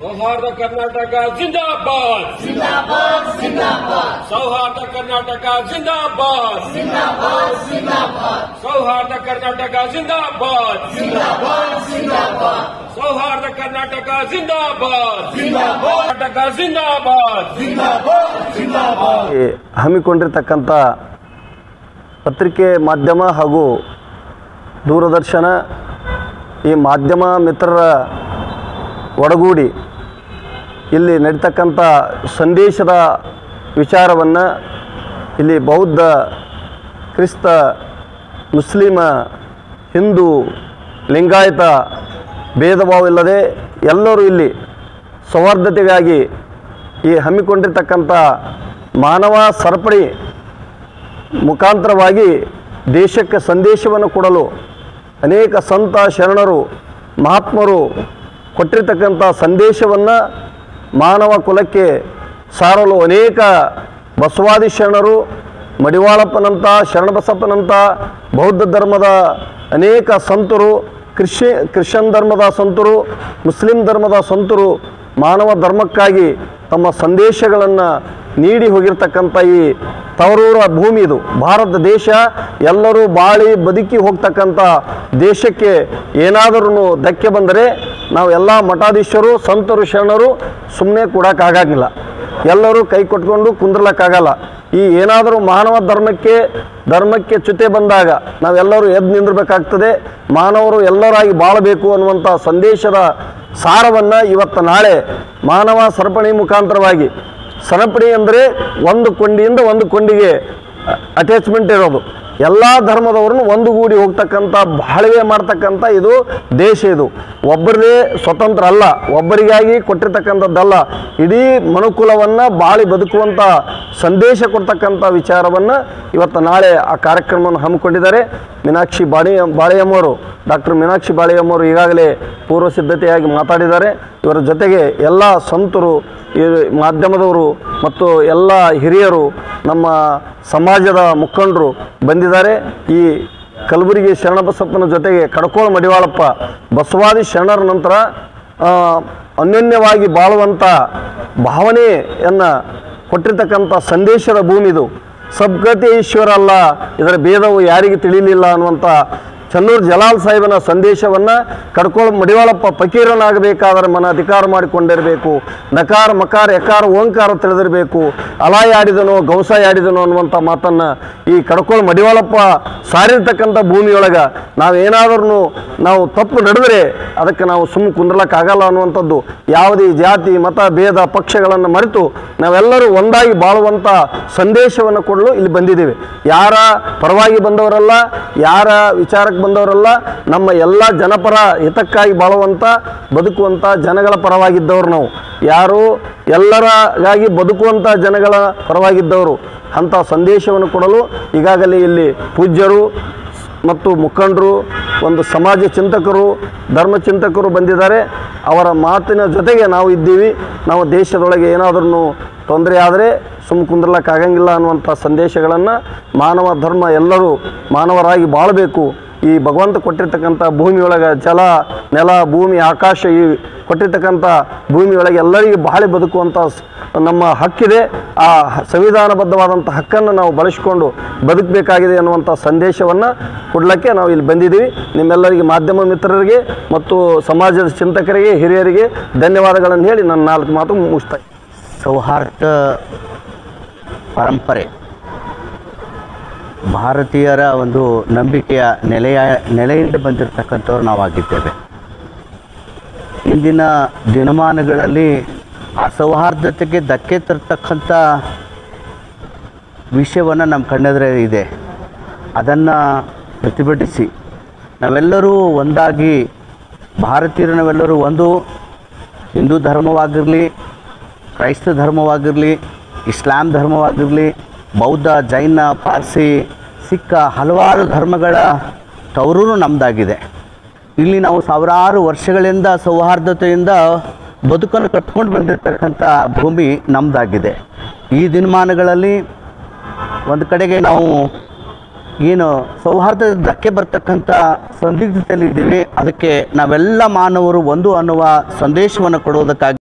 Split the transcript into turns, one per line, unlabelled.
ಸೌಹಾರ್ದ ಕರ್ನಾಟಕ ಜಿಂದಾಬಾದ್ ಜಿಂದಾಬಾದ್ ಜಿಂದಾಬಾದ್ ಸೌಹಾರ್ದ ಕರ್ನಾಟಕ ಜಿಂದಾಬಾದ್ ಜಿಂದಾಬಾದ್ ಜಿಂದಾಬಾದ್ ಸೌಹಾರ್ದ ಕರ್ನಾಟಕ ಜಿಂದಾಬಾದ್ ಜಿಂದಾಬಾದ್ ಜಿಂದಾಬಾದ್ ಸೌಹಾರ್ದ ಕರ್ನಾಟಕ ಜಿಂದಾಬಾದ್ ಜಿಂದಾಬಾದ್ ಕರ್ನಾಟಕ ಜಿಂದಾಬಾದ್ ಜಿಂದಾಬಾದ್ ಜಿಂದಾಬಾದ್
ಹಮ್ಮಿಕೊಂಡಿರತಕ್ಕಂತ ಪತ್ರಿಕೆ ಮಾಧ್ಯಮ ಹಾಗೂ ದೂರದರ್ಶನ ಈ ಮಾಧ್ಯಮ ಮಿತ್ರರ ಒಡಗೂಡಿ ಇಲ್ಲಿ ನಡೀತಕ್ಕಂಥ ಸಂದೇಶದ ವಿಚಾರವನ್ನು ಇಲ್ಲಿ ಬೌದ್ಧ ಕ್ರಿಸ್ತ ಮುಸ್ಲಿಮ ಹಿಂದೂ ಲಿಂಗಾಯತ ಭೇದ ಭಾವವಿಲ್ಲದೆ ಎಲ್ಲರೂ ಇಲ್ಲಿ ಸೌಹಾರ್ದತೆಗಾಗಿ ಈ ಹಮ್ಮಿಕೊಂಡಿರ್ತಕ್ಕಂಥ ಮಾನವ ಸರಪಳಿ ಮುಖಾಂತರವಾಗಿ ದೇಶಕ್ಕೆ ಸಂದೇಶವನ್ನು ಕೊಡಲು ಅನೇಕ ಸಂತ ಶರಣರು ಮಹಾತ್ಮರು ಕೊಟ್ಟಿರ್ತಕ್ಕಂಥ ಸಂದೇಶವನ್ನು ಮಾನವ ಕುಲಕ್ಕೆ ಸಾರಲು ಅನೇಕ ಬಸವಾದಿ ಶರಣರು ಮಡಿವಾಳಪ್ಪನಂಥ ಶರಣಬಸಪ್ಪನಂಥ ಬೌದ್ಧ ಧರ್ಮದ ಅನೇಕ ಸಂತರು ಕ್ರಿಶ್ಚಿಯನ್ ಧರ್ಮದ ಸಂತರು ಮುಸ್ಲಿಂ ಧರ್ಮದ ಸಂತರು ಮಾನವ ಧರ್ಮಕ್ಕಾಗಿ ತಮ್ಮ ಸಂದೇಶಗಳನ್ನು ನೀಡಿ ಹೋಗಿರ್ತಕ್ಕಂಥ ಈ ತವರೂರ ಭೂಮಿ ಇದು ಭಾರತ ದೇಶ ಎಲ್ಲರೂ ಬಾಳಿ ಬದುಕಿ ಹೋಗ್ತಕ್ಕಂಥ ದೇಶಕ್ಕೆ ಏನಾದರೂ ಧಕ್ಕೆ ಬಂದರೆ ನಾವು ಎಲ್ಲ ಮಠಾಧೀಶರು ಸಂತರು ಶರಣರು ಸುಮ್ಮನೆ ಕೊಡೋಕ್ಕಾಗಂಗಿಲ್ಲ, ಎಲ್ಲರೂ ಕೈ ಕೊಟ್ಕೊಂಡು ಕುಂದ್ರಲಕ್ಕಾಗಲ್ಲ. ಈ ಏನಾದರೂ ಮಾನವ ಧರ್ಮಕ್ಕೆ ಚ್ಯುತಿ ಬಂದಾಗ ನಾವೆಲ್ಲರೂ ಎದ್ದು ನಿಂದಿರಬೇಕಾಗ್ತದೆ. ಮಾನವರು ಎಲ್ಲರಾಗಿ ಬಾಳಬೇಕು ಅನ್ನುವಂಥ ಸಂದೇಶದ ಸಾರವನ್ನು ಇವತ್ತು ನಾಳೆ ಮಾನವ ಸರಪಣಿ ಮುಖಾಂತರವಾಗಿ, ಸರಪಣಿ ಅಂದರೆ ಒಂದು ಕೊಂಡಿಯಿಂದ ಒಂದು ಕೊಂಡಿಗೆ ಅಟ್ಯಾಚ್ಮೆಂಟ್ ಇರೋದು, ಎಲ್ಲ ಧರ್ಮದವ್ರನ್ನು ಒಂದುಗೂಡಿ ಹೋಗ್ತಕ್ಕಂಥ ಬಾಳ್ವೆ ಮಾಡ್ತಕ್ಕಂಥ ಇದು ದೇಶ. ಇದು ಒಬ್ಬರದೇ ಸ್ವತಂತ್ರ ಅಲ್ಲ, ಒಬ್ಬರಿಗಾಗಿ ಕೊಟ್ಟಿರ್ತಕ್ಕಂಥದ್ದಲ್ಲ, ಇಡೀ ಮನುಕುಲವನ್ನು ಬಾಳಿ ಬದುಕುವಂಥ ಸಂದೇಶ ಕೊಡ್ತಕ್ಕಂಥ ವಿಚಾರವನ್ನು ಇವತ್ತು ನಾಳೆ ಆ ಕಾರ್ಯಕ್ರಮವನ್ನು ಹಮ್ಮಿಕೊಂಡಿದ್ದಾರೆ. ಮೀನಾಕ್ಷಿ ಬಾಳೆಯಮ್ಮವರು ಡಾಕ್ಟರ್ ಮೀನಾಕ್ಷಿ ಬಾಳೆಯಮ್ಮವರು ಈಗಾಗಲೇ ಪೂರ್ವ ಸಿದ್ಧತೆಯಾಗಿ ಮಾತಾಡಿದ್ದಾರೆ. ಇವರ ಜೊತೆಗೆ ಎಲ್ಲ ಸಂತರು, ಈ ಮಾಧ್ಯಮದವರು ಮತ್ತು ಎಲ್ಲ ಹಿರಿಯರು, ನಮ್ಮ ಸಮಾಜದ ಮುಖಂಡರು ಬಂದಿದ್ದಾರೆ. ಈ ಕಲಬುರಗಿ ಶರಣಬಸಪ್ಪನ ಜೊತೆಗೆ ಕಡಕೋಳ ಮಡಿವಾಳಪ್ಪ ಬಸವಾದಿ ಶರಣರ ನಂತರ ಅನ್ಯೋನ್ಯವಾಗಿ ಬಾಳುವಂಥ ಭಾವನೆಯನ್ನು ಕೊಟ್ಟಿರ್ತಕ್ಕಂಥ ಸಂದೇಶದ ಭೂಮಿ ಇದು. ಸಬ್ಗತಿ ಈಶ್ವರ ಅಲ್ಲ, ಇದರ ಭೇದವು ಯಾರಿಗೆ ತಿಳಿಲಿಲ್ಲ ಅನ್ನುವಂಥ ಚನ್ನೂರು ಜಲಾಲ್ ಸಾಹೇಬನ ಸಂದೇಶವನ್ನು ಕಡ್ಕೋಳ ಮಡಿವಾಳಪ್ಪ ಫಕೀರನಾಗಬೇಕಾದರೆ ಮನ ಅಧಿಕಾರ ಮಾಡಿಕೊಂಡಿರಬೇಕು, ನಕಾರ ಮಕಾರ ಯಕಾರ ಓಂಕಾರ ತಿಳಿದಿರಬೇಕು, ಅಲಾಯಾಡಿದನೋ ಗೌಸಾಯಾಡಿದನೋ ಅನ್ನುವಂಥ ಮಾತನ್ನು ಈ ಕಡ್ಕೋಳ ಮಡಿವಾಳಪ್ಪ ಸಾರಿರ್ತಕ್ಕಂಥ ಭೂಮಿಯೊಳಗೆ ನಾವೇನಾದ್ರೂ ನಾವು ತಪ್ಪು ನಡೆದರೆ ಅದಕ್ಕೆ ನಾವು ಸುಮ್ಮನೆ ಕುಂದ್ರಲಕ್ಕಾಗಲ್ಲ ಅನ್ನುವಂಥದ್ದು. ಯಾವುದೇ ಜಾತಿ ಮತ ಭೇದ ಪಕ್ಷಗಳನ್ನು ಮರೆತು ನಾವೆಲ್ಲರೂ ಒಂದಾಗಿ ಬಾಳುವಂಥ ಸಂದೇಶವನ್ನು ಕೊಡಲು ಇಲ್ಲಿ ಬಂದಿದ್ದೇವೆ. ಯಾರ ಪರವಾಗಿ ಬಂದವರಲ್ಲ, ಯಾರ ವಿಚಾರಕ್ಕೆ ಬಂದವರಲ್ಲ, ನಮ್ಮ ಎಲ್ಲ ಜನಪರ ಹಿತಕ್ಕಾಗಿ ಬಾಳುವಂಥ ಬದುಕುವಂಥ ಜನಗಳ ಪರವಾಗಿದ್ದವರು ನಾವು. ಯಾರು ಎಲ್ಲರಿಗಾಗಿ ಬದುಕುವಂಥ ಜನಗಳ ಪರವಾಗಿದ್ದವರು. ಅಂಥ ಸಂದೇಶವನ್ನು ಕೊಡಲು ಈಗಾಗಲೇ ಇಲ್ಲಿ ಪೂಜ್ಯರು ಮತ್ತು ಮುಖಂಡರು, ಒಂದು ಸಮಾಜ ಚಿಂತಕರು, ಧರ್ಮ ಚಿಂತಕರು ಬಂದಿದ್ದಾರೆ. ಅವರ ಮಾತಿನ ಜೊತೆಗೆ ನಾವು ಇದ್ದೀವಿ. ನಾವು ದೇಶದೊಳಗೆ ಏನಾದ್ರೂ ತೊಂದರೆ ಆದರೆ ಸುಮ್ಮ ಕುಂದ್ರಲಕ್ಕಾಗಂಗಿಲ್ಲ ಅನ್ನುವಂಥ ಸಂದೇಶಗಳನ್ನು ಮಾನವ ಧರ್ಮ ಎಲ್ಲರೂ ಮಾನವರಾಗಿ ಬಾಳಬೇಕು. ಈ ಭಗವಂತ ಕೊಟ್ಟಿರ್ತಕ್ಕಂಥ ಭೂಮಿಯೊಳಗೆ ಜಲ ನೆಲ ಭೂಮಿ ಆಕಾಶ ಈ ಕೊಟ್ಟಿರ್ತಕ್ಕಂಥ ಭೂಮಿಯೊಳಗೆ ಎಲ್ಲರಿಗೂ ಬಾಳಿ ಬದುಕುವಂಥ ನಮ್ಮ ಹಕ್ಕಿದೆ. ಆ ಸಂವಿಧಾನಬದ್ಧವಾದಂಥ ಹಕ್ಕನ್ನು ನಾವು ಬಳಸಿಕೊಂಡು ಬದುಕಬೇಕಾಗಿದೆ ಅನ್ನುವಂಥ ಸಂದೇಶವನ್ನು ಕೊಡಲಿಕ್ಕೆ ನಾವು ಇಲ್ಲಿ ಬಂದಿದ್ದೀವಿ. ನಿಮ್ಮೆಲ್ಲರಿಗೆ ಮಾಧ್ಯಮ ಮಿತ್ರರಿಗೆ ಮತ್ತು ಸಮಾಜದ ಚಿಂತಕರಿಗೆ ಹಿರಿಯರಿಗೆ ಧನ್ಯವಾದಗಳನ್ನು ಹೇಳಿ ನನ್ನ 4 ಮಾತು ಮುಗಿಸ್ತಾ.
ಸೌಹಾರ್ದ ಪರಂಪರೆ ಭಾರತೀಯರ ಒಂದು ನಂಬಿಕೆಯ ನೆಲೆಯಿಂದ ಬಂದಿರತಕ್ಕಂಥವ್ರು ನಾವಾಗಿದ್ದೇವೆ. ಇಂದಿನ ದಿನಮಾನಗಳಲ್ಲಿ ಆ ಸೌಹಾರ್ದತೆಗೆ ಧಕ್ಕೆ ತರ್ತಕ್ಕಂಥ ವಿಷಯವನ್ನು ನಮ್ಮ ಕಣ್ಣೆದುರೇ ಇದೆ. ಅದನ್ನು ಪ್ರತಿಭಟಿಸಿ ನಾವೆಲ್ಲರೂ ಒಂದಾಗಿ, ಭಾರತೀಯರು ನಾವೆಲ್ಲರೂ ಒಂದು, ಹಿಂದೂ ಧರ್ಮವಾಗಿರಲಿ, ಕ್ರೈಸ್ತ ಧರ್ಮವಾಗಿರಲಿ, ಇಸ್ಲಾಂ ಧರ್ಮವಾಗಿರಲಿ, ಬೌದ್ಧ, ಜೈನ, ಪಾರ್ಸಿ, ಸಿಖ್ ಹಲವಾರು ಧರ್ಮಗಳ ತವರೂರು ನಮ್ಮದಾಗಿದೆ. ಇಲ್ಲಿ ನಾವು ಸಾವಿರಾರು ವರ್ಷಗಳಿಂದ ಸೌಹಾರ್ದತೆಯಿಂದ ಬದುಕನ್ನು ಕಟ್ಕೊಂಡು ಬಂದಿರತಕ್ಕಂಥ ಭೂಮಿ ನಮ್ಮದಾಗಿದೆ. ಈ ದಿನಮಾನಗಳಲ್ಲಿ ಒಂದು ಕಡೆಗೆ ನಾವು ಏನು ಸೌಹಾರ್ದದ ಧಕ್ಕೆ ಬರ್ತಕ್ಕಂಥ ಸಂದಿಗ್ಧತೆಯಲ್ಲಿ ಇದ್ದೀವಿ. ಅದಕ್ಕೆ ನಾವೆಲ್ಲ ಮಾನವರು ಒಂದು ಅನ್ನುವ ಸಂದೇಶವನ್ನು ಕೊಡುವುದಕ್ಕಾಗಿ